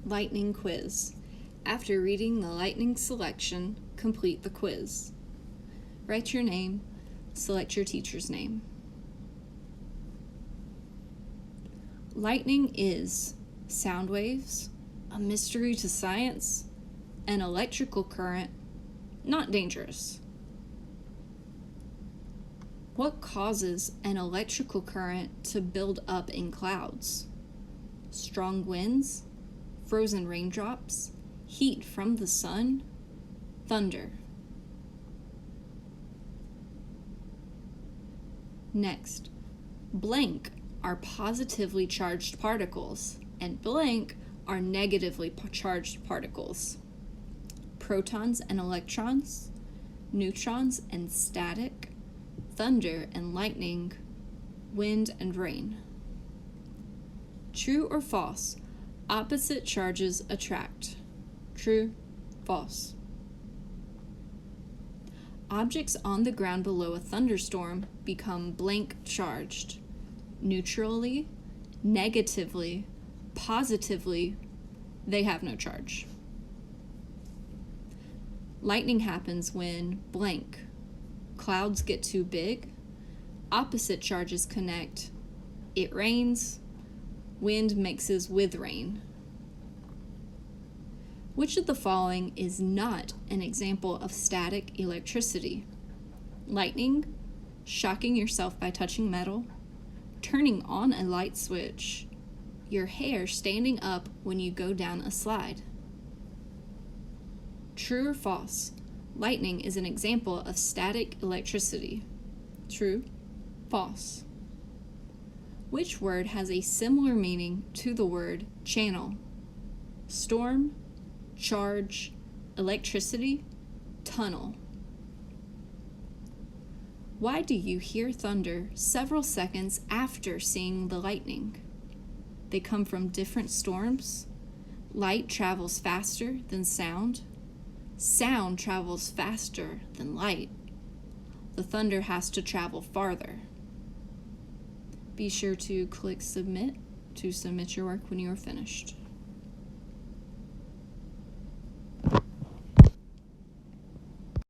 Lightning quiz. After reading the lightning selection, complete the quiz. Write your name, select your teacher's name. Lightning is sound waves, a mystery to science, an electrical current, not dangerous. What causes an electrical current to build up in clouds? Strong winds, frozen raindrops, heat from the sun, thunder. Next, blank are positively charged particles, and blank are negatively charged particles. Protons and electrons, neutrons and static, thunder and lightning, wind and rain. True or false? Opposite charges attract. True, false. Objects on the ground below a thunderstorm become blank charged. Neutrally, negatively, positively, they have no charge. Lightning happens when blank. Clouds get too big, opposite charges connect, it rains, wind mixes with rain. Which of the following is not an example of static electricity? Lightning, shocking yourself by touching metal, turning on a light switch, your hair standing up when you go down a slide. True or false? Lightning is an example of static electricity. True, false. Which word has a similar meaning to the word channel? Storm, charge, electricity, tunnel. Why do you hear thunder several seconds after seeing the lightning? They come from different storms. Light travels faster than sound. Sound travels faster than light. The thunder has to travel farther. Be sure to click submit to submit your work when you are finished.